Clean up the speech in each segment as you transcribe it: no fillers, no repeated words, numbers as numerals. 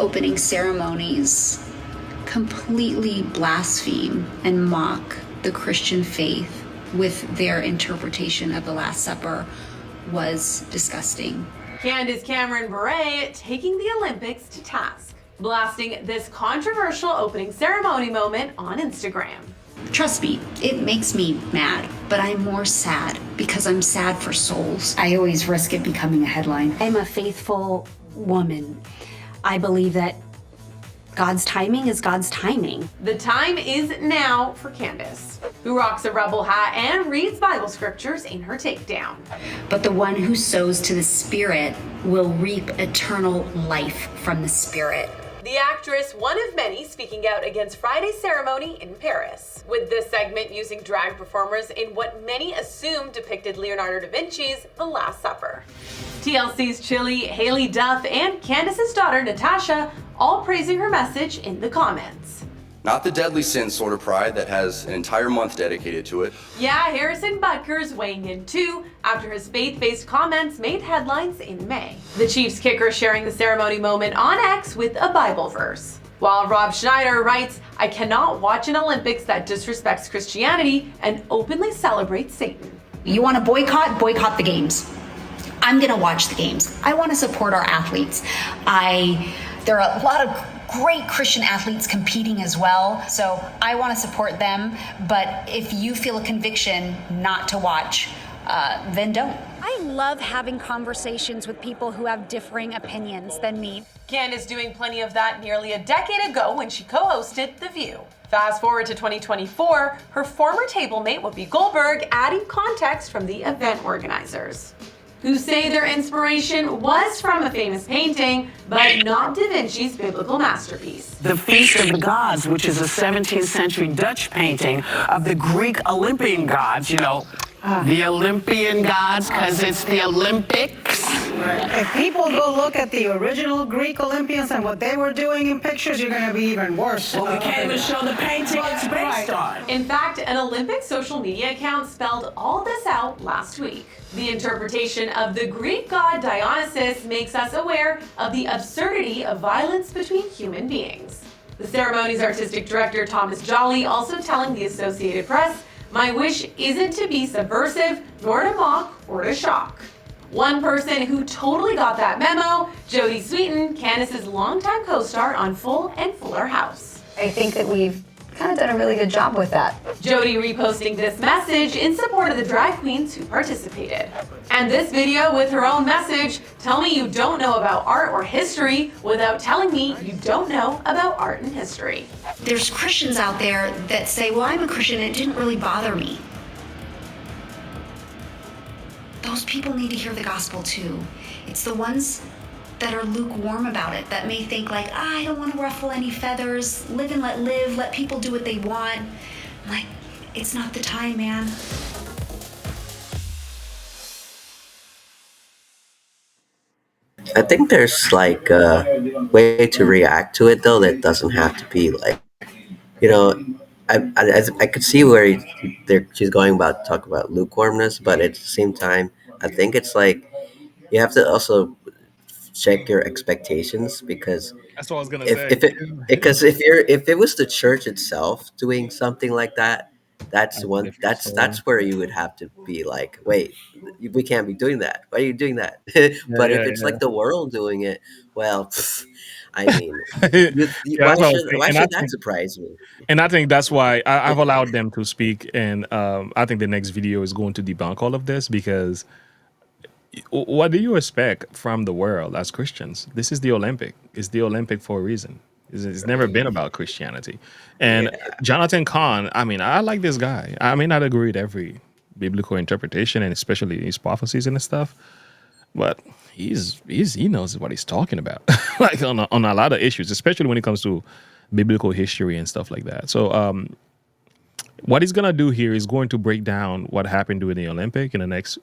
opening ceremonies completely blaspheme and mock the Christian faith with their interpretation of the Last Supper was disgusting. Candace Cameron Bure taking the Olympics to task, blasting this controversial opening ceremony moment on Instagram. Trust me, it makes me mad, but I'm more sad because I'm sad for souls. I always risk it becoming a headline. I'm a faithful woman. I believe that God's timing is God's timing. The time is now for Candace, who rocks a rebel hat and reads Bible scriptures in her takedown. But the one who sows to the Spirit will reap eternal life from the Spirit. The actress, one of many, speaking out against Friday's ceremony in Paris, with this segment using drag performers in what many assume depicted Leonardo da Vinci's The Last Supper. TLC's Chili, Haley Duff, and Candace's daughter, Natasha, all praising her message in the comments. Not the deadly sin sort of pride that has an entire month dedicated to it. Yeah, Harrison Butker's weighing in too, after his faith-based comments made headlines in May. The Chiefs kicker sharing the ceremony moment on X with a Bible verse. While Rob Schneider writes, "I cannot watch an Olympics that disrespects Christianity and openly celebrates Satan." You want to boycott? Boycott the games. I'm going to watch the games. I want to support our athletes. There are a lot of great Christian athletes competing as well, so I want to support them. But if you feel a conviction not to watch, then don't. I love having conversations with people who have differing opinions than me. Candace doing plenty of that nearly a decade ago when she co-hosted The View. Fast forward to 2024, her former table mate Whoopi Goldberg adding context from the event organizers, who say their inspiration was from a famous painting, but not Da Vinci's biblical masterpiece. The Feast of the Gods, which is a 17th century Dutch painting of the Greek Olympian gods, the Olympian gods, because it's the Olympics. If people go look at the original Greek Olympians and what they were doing in pictures, you're going to be even worse. Well, we can't even show the painting it's based on. In fact, an Olympic social media account spelled all this out last week. The interpretation of the Greek god Dionysus makes us aware of the absurdity of violence between human beings. The ceremony's artistic director, Thomas Jolly, also telling the Associated Press, "My wish isn't to be subversive, nor to mock or to shock." One person who totally got that memo, Jodie Sweetin, Candace's longtime co-star on Full and Fuller House. I think that we've kind of done a really good job with that. Jodie reposting this message in support of the drag queens who participated. And this video with her own message, "Tell me you don't know about art or history without telling me you don't know about art and history." There's Christians out there that say, well, I'm a Christian and it didn't really bother me. Those people need to hear the gospel too. It's the ones that are lukewarm about it, that may think like, I don't want to ruffle any feathers, live and let live, let people do what they want. I'm like, it's not the time, man. I think there's like a way to react to it though that doesn't have to be like, I could see where she's going about talk about lukewarmness, but at the same time, I think it's like you have to also check your expectations, because That's what I was gonna if say. if it was the church itself doing something like that, that's where you would have to be like, wait, we can't be doing that. Why are you doing that? But if it's like the world doing it, well, I mean, Yeah, that's what I was why thinking. should that surprise me? And I think that's why I've allowed them to speak. And I think the next video is going to debunk all of this, because what do you expect from the world as Christians? This is the Olympic. It's the Olympic for a reason. It's never been about Christianity. And Jonathan Cahn, I mean, I like this guy. I may not agree with every biblical interpretation, and especially his prophecies and stuff, but he knows what he's talking about, like on a lot of issues, especially when it comes to biblical history and stuff like that. So what he's gonna do here is going to break down what happened during the Olympic in the next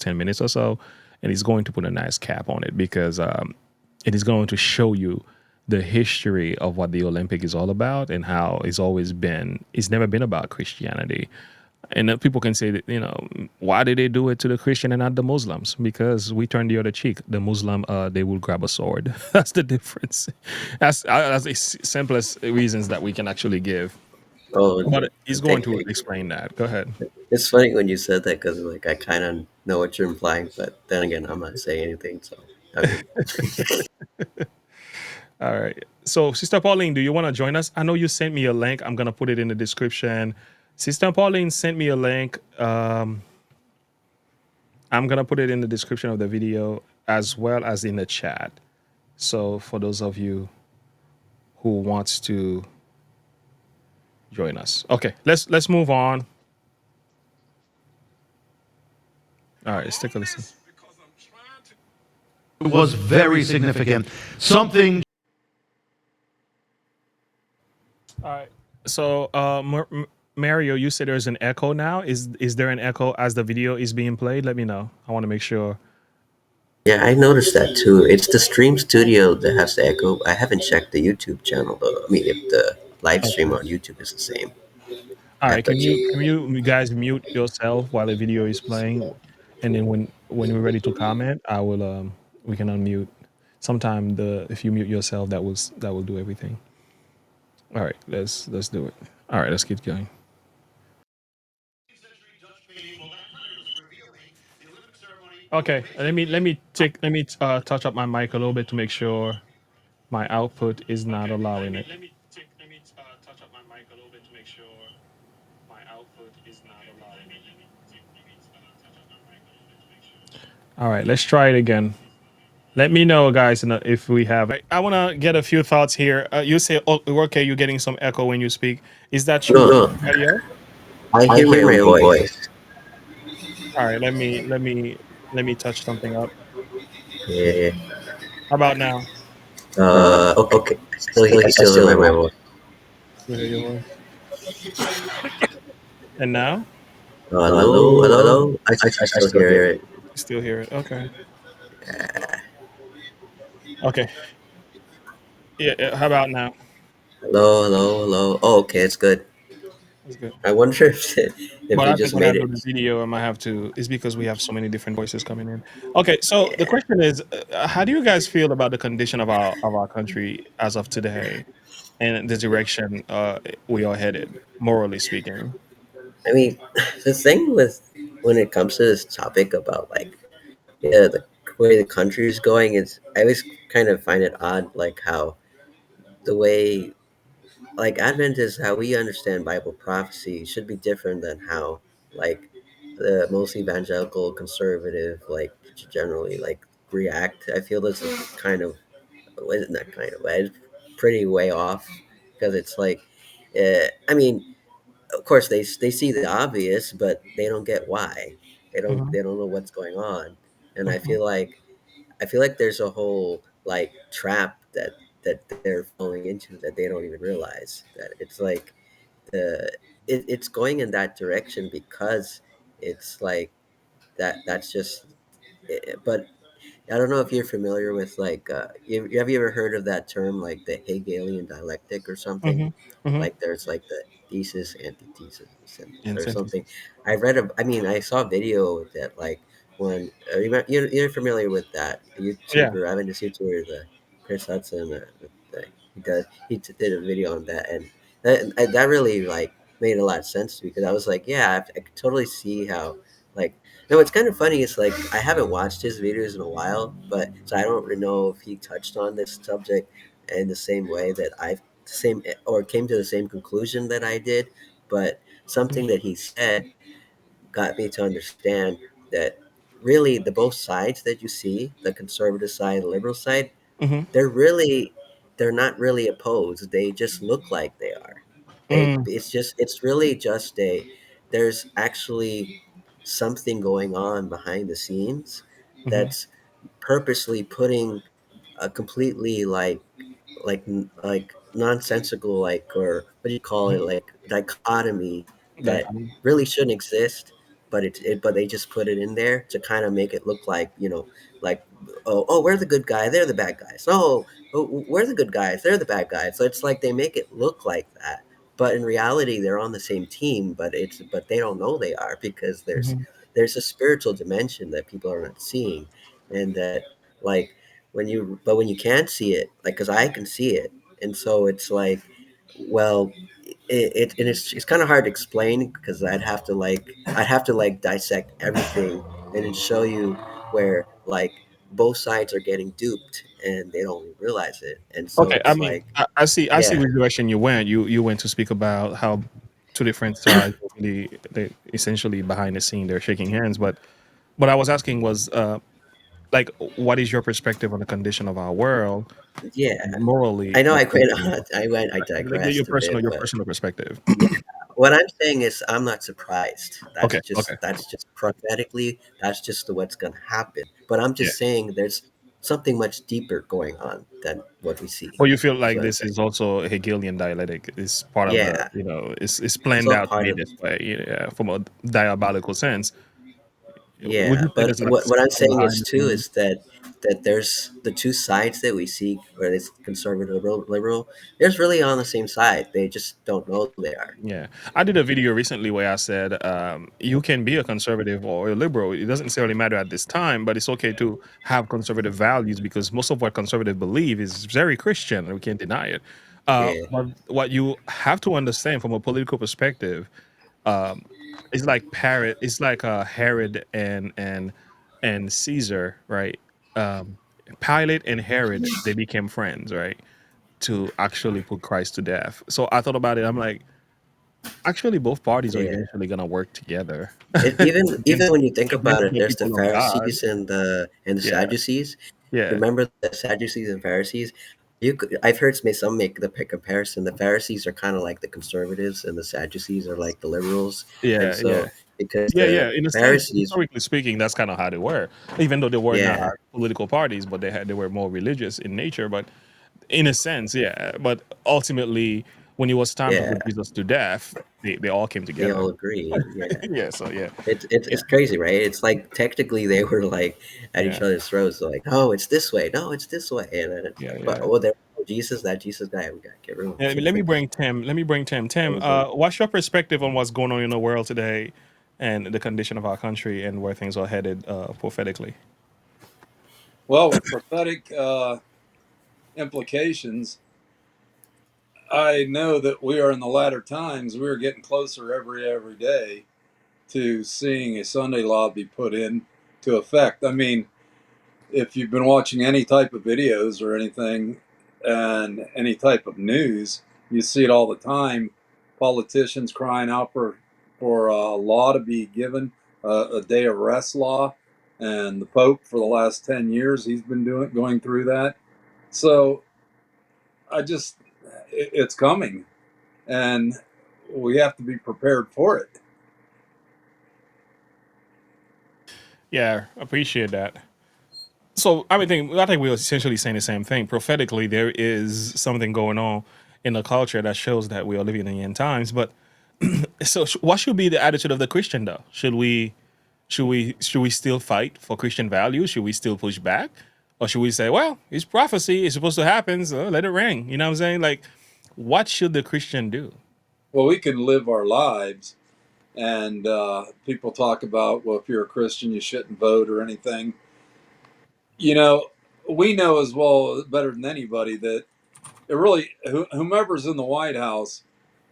10 minutes or so, and he's going to put a nice cap on it, because it is going to show you the history of what the Olympic is all about and how it's never been about Christianity. And people can say that, why did they do it to the Christian and not the Muslims? Because we turn the other cheek. The Muslim, they will grab a sword. That's the difference. That's the simplest reasons that we can actually give. Oh, But he's going thank to you. explain that. Go ahead. It's funny when you said that because like I kind of know what you're implying, but then again, I'm not saying anything. So I mean, All right. So, Sister Pauline, do you want to join us? I know you sent me a link. I'm gonna put it in the description. Sister Pauline sent me a link. I'm gonna put it in the description of the video as well as in the chat. So, for those of you who wants to join us, okay, let's move on. All right, let's take a listen. Was very significant. Something. All right. So, Mario, you said there's an echo now. Is there an echo as the video is being played? Let me know. I want to make sure. yeah, I noticed that too. It's the Stream Studio that has the echo. I haven't checked the YouTube channel though. I mean, if the live stream Okay. on YouTube is the same, All I have right. to check. Can you guys mute yourself while the video is playing, and then when we're ready to comment, I will we can unmute. Sometime the if you mute yourself, that will do everything. All right. Let's do it. All right. Let's keep going. Okay. Let me touch up my mic a little bit to make sure my output is not allowing it. Touch up my mic a little bit to make sure my output is not allowing it. All right, let's try it again. Let me know, guys, if we have. I want to get a few thoughts here. You say, oh, okay, you're getting some echo when you speak. Is that true for No, everybody else? I I hear my hear own my own voice. voice. All right, let me touch something up. Yeah. How about now? Okay. Okay. I still hear my My voice. voice. Still hear your voice. And now? Hello, hello. I I still still hear hear it. it. Still hear it. Okay. Okay. Yeah. How about now? Hello, hello, hello. Oh, okay, it's good. That's good. I wonder if But you I think just when I made do it. the video, I might have to. It's because we have so many different voices coming in. Okay, so the question is, how do you guys feel about the condition of our country as of today, and the direction we are headed, morally speaking? I mean, the thing with when it comes to this topic about like yeah the way the country is going is I always kind of find it odd like how the way like Adventists how we understand Bible prophecy should be different than how like the most evangelical conservative like generally like react. I feel this is kind of well, isn't that kind of it's pretty way off because it's like I mean of course they see the obvious but they don't get why Hmm. they don't know what's going on and Hmm. I feel like there's a whole like trap that they're falling into that they don't even realize that it's like the it's going in that direction because it's like that's just but I don't know if you're familiar with like have you ever heard of that term like the Hegelian dialectic or something? Hmm. Hmm. Like there's like the thesis, antithesis, or Incentives. something. I mean, I saw a video that like when you're familiar with that Yeah. YouTuber, I've been this YouTuber, the Chris Hudson. Did a video on that, and that really like made a lot of sense to me because I was like, yeah, I could totally see how like no, what's kind of funny is like I haven't watched his videos in a while, but so I don't really know if he touched on this subject in the same way that I've same or came to the same conclusion that I did. But something that he said got me to understand that really the both sides that you see, the conservative side, the liberal side, Hmm. they're really they're not really opposed. They just look like they are. Mm. It's really just a there's actually something going on behind the scenes Hmm. that's purposely putting a completely like nonsensical like or what do you call it like dichotomy that Dichotomy. really shouldn't exist but but they just put it in there to kind of make it look like like we're the good guy they're the bad guys we're the good guys they're the bad guys so it's like they make it look like that but in reality they're on the same team, but they don't know they are, because Mhm. there's a spiritual dimension that people are not seeing. And that, like, when you can't see it, like, because I can see it, and so it's like, well, and it's kind of hard to explain, because I'd have to like dissect everything and then show you where, like, both sides are getting duped and they don't realize it. And so Okay, I it's mean, like, I see yeah, which direction you went. You went to speak about how two different sides, they essentially behind the scene, they're shaking hands. But what I was asking was, like, what is your perspective on the condition of our world yeah, morally? I know I went You know, I like digressed a bit, your but personal perspective. yeah, what I'm saying is I'm not surprised. Okay, okay, That's just prophetically, that's just what's going to happen. But I'm yeah. just saying there's something much deeper going on than what we see. Or you feel Is like what I'm this saying. is also a Hegelian dialectic? It's part of a, Yeah, you know, it's it's planned all out to part be of, this way, yeah, from a diabolical sense. Would yeah. you say But there's like what I'm something saying behind is the too scenes? is that there's the two sides that we see, where it's conservative, liberal. There's really on the same side. They just don't know they are. Yeah, I did a video recently where I said, you can be a conservative or a liberal. It doesn't necessarily matter at this time, but it's okay to have conservative values because most of what conservative believe is very Christian, and we can't deny it. Yeah, But what you have to understand from a political perspective, um, it's like it's like Herod and Caesar, right? Um, Pilate and Herod, they became friends, right? To actually put Christ to death. So I thought about it. I'm like, actually, both parties are yeah. eventually gonna work together Even when you think about against it, the there's the people of God. Pharisees and the Yeah, Sadducees. yeah, Remember the Sadducees and Pharisees? I've heard some make the comparison. The Pharisees are kind of like the conservatives, and the Sadducees are like the liberals. And yeah, yeah, so, because yeah, the yeah. In a sense, Pharisees, historically speaking, that's kind of how they were. Even though they were not yeah, political parties, but they were more religious in nature. But in a sense, yeah. But ultimately, when it was time to yeah, put Jesus to death, they all came they together. all agreed. Yeah, Yeah. So yeah, it's yeah, crazy, right? It's like technically they were like at each yeah, other's throats, like, no, it's this way, no, it's this way, and then it's yeah, like, but yeah. oh, there, Jesus, that Jesus guy, we gotta get rid of Yeah, him. let me bring Tim. Let me bring Tim. Tim, Crazy. what's your perspective on what's going on in the world today, and the condition of our country, and where things are headed prophetically? Well, with prophetic implications, I know that we are in the latter times. We are getting closer every day to seeing a Sunday law be put into effect. I mean, if you've been watching any type of videos or anything, and any type of news, you see it all the time. Politicians crying out for a law to be given, a day of rest law, and the Pope for the last 10 years he's been going through that. So it's coming, and we have to be prepared for it. Yeah, appreciate that. So I think we're essentially saying the same thing. Prophetically, there is something going on in the culture that shows that we are living in the end times. But so, what should be the attitude of the Christian, though? Should we still fight for Christian values? Should we still push back, or should we say, well, it's prophecy, it's supposed to happen, so let it ring? You know what I'm saying? Like, what should the Christian do? Well, we can live our lives, and people talk about, well, if you're a Christian, you shouldn't vote or anything. You know, we know as well, better than anybody, that it really, whomever's in the White House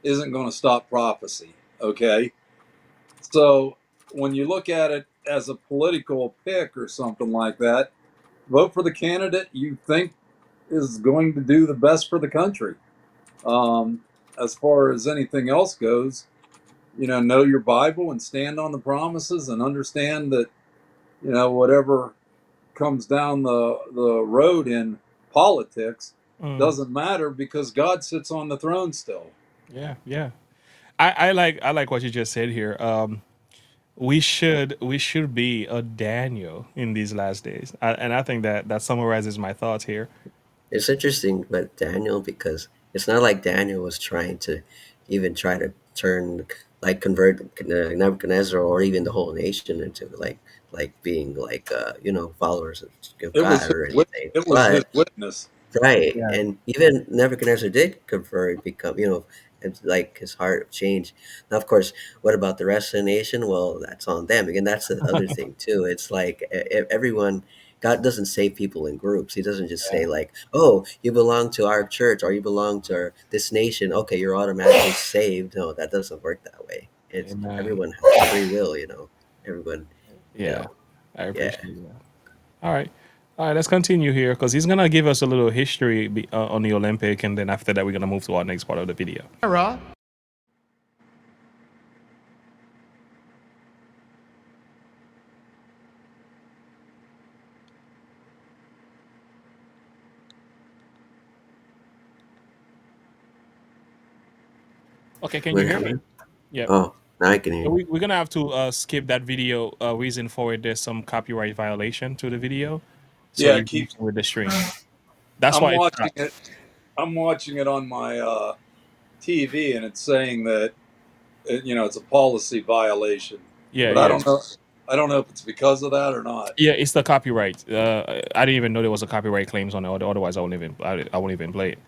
isn't going to stop prophecy. Okay. So when you look at it as a political pick or something like that, vote for the candidate you think is going to do the best for the country. Um, as far as anything else goes, know your Bible and stand on the promises, and understand that, whatever comes down the road in politics Mm, doesn't matter, because God sits on the throne still. yeah, yeah. I like what you just said here. We should be a Daniel in these last days, and I think that summarizes my thoughts here. It's interesting, but Daniel, because it's not like Daniel was trying to even try to turn, like, convert Nebuchadnezzar or even the whole nation into like being like followers of It was God his or anything. it was his But witness. Right, Yeah. and even Nebuchadnezzar did convert, become, it's like his heart changed. Now, of course, what about the rest of the nation? Well, that's on them. Again, that's the other thing too. It's like everyone, God doesn't save people in groups. He doesn't just Yeah. say like, "Oh, you belong to our church or you belong to this nation. Okay, you're automatically saved." No, that doesn't work that way. It's Amen. everyone has free will. Everyone, Yeah. I yeah. appreciate that. All right. All right, let's continue here because he's gonna give us a little history on the Olympic, and then after that, we're gonna move to our next part of the video. Era. Okay, can What you hear me? happened? Yep. Oh, now I can hear So you. we're gonna have to skip that video. Reason for it, there's some copyright violation to the video, so Yeah, you keep. with the stream. That's I'm why it watching stopped. it. I'm watching it on my TV, and it's saying that it's a policy violation. Yeah, But I yeah, don't know. I don't know if it's because of that or not. yeah. It's the copyright. I didn't even know there was a copyright claims on it. Otherwise, I won't even play it.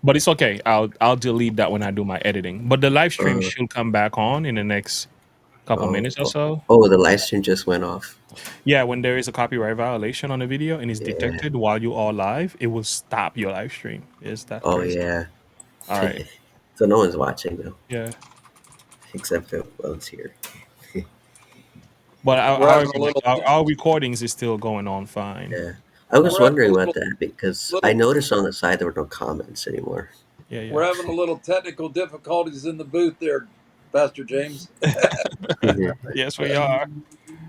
But it's okay. I'll delete that when I do my editing. But the live stream Uh, should come back on in the next couple oh, minutes or oh, so. oh, the live stream just went off. Yeah, when there is a copyright violation on the video and it's Yeah. detected while you are live, it will stop your live stream. Is that Oh, crazy? yeah. All right. So no one's watching though, Yeah. except for ones here. But We're having a our recordings is still going on fine. Yeah. I was we're having a wondering about little that because I little noticed on the side there were no comments anymore. Yeah, we're yeah. having a little technical difficulties in the booth there, Pastor James. Yeah. Yes, we are.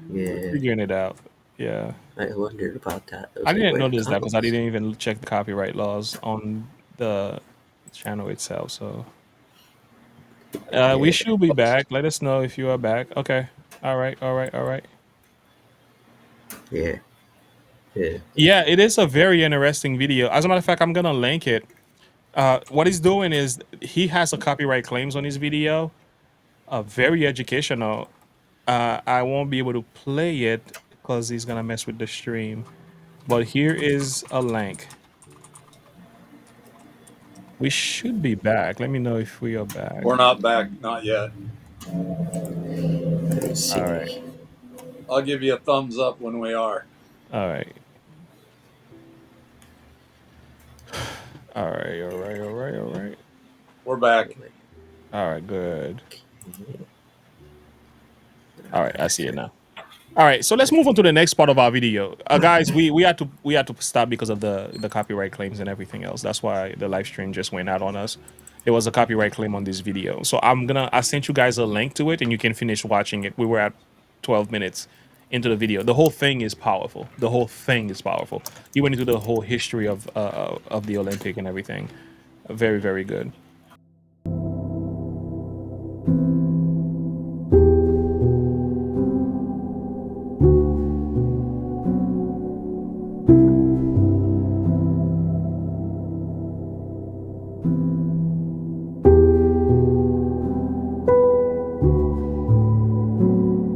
We're Yeah. figuring it out. Yeah. I wondered about that. I I was like, didn't where the notice that because I comments? didn't even check the copyright laws on the channel itself. So we Yeah. should be back. Let us know if you are back. Okay. All right. All right. All right. Yeah. Yeah. Yeah, it is a very interesting video. As a matter of fact, I'm gonna link it. What he's doing is he has a copyright claims on his video. Very educational. I won't be able to play it because he's gonna mess with the stream. But here is a link. We should be back. Let me know if we are back. We're not back, not yet. Let's All right. see. I'll give you a thumbs up when we are. All right. All right. All right. All right. All right. We're back. All right. Good. All right. I see it now. All right, so let's move on to the next part of our video, guys. We had to stop because of the copyright claims and everything else. That's why the live stream just went out on us. There was a copyright claim on this video, so I sent you guys a link to it, and you can finish watching it. We were at 12 minutes into the video. The whole thing is powerful. The whole thing is powerful. He went into the whole history of the Olympic and everything. Very, very good.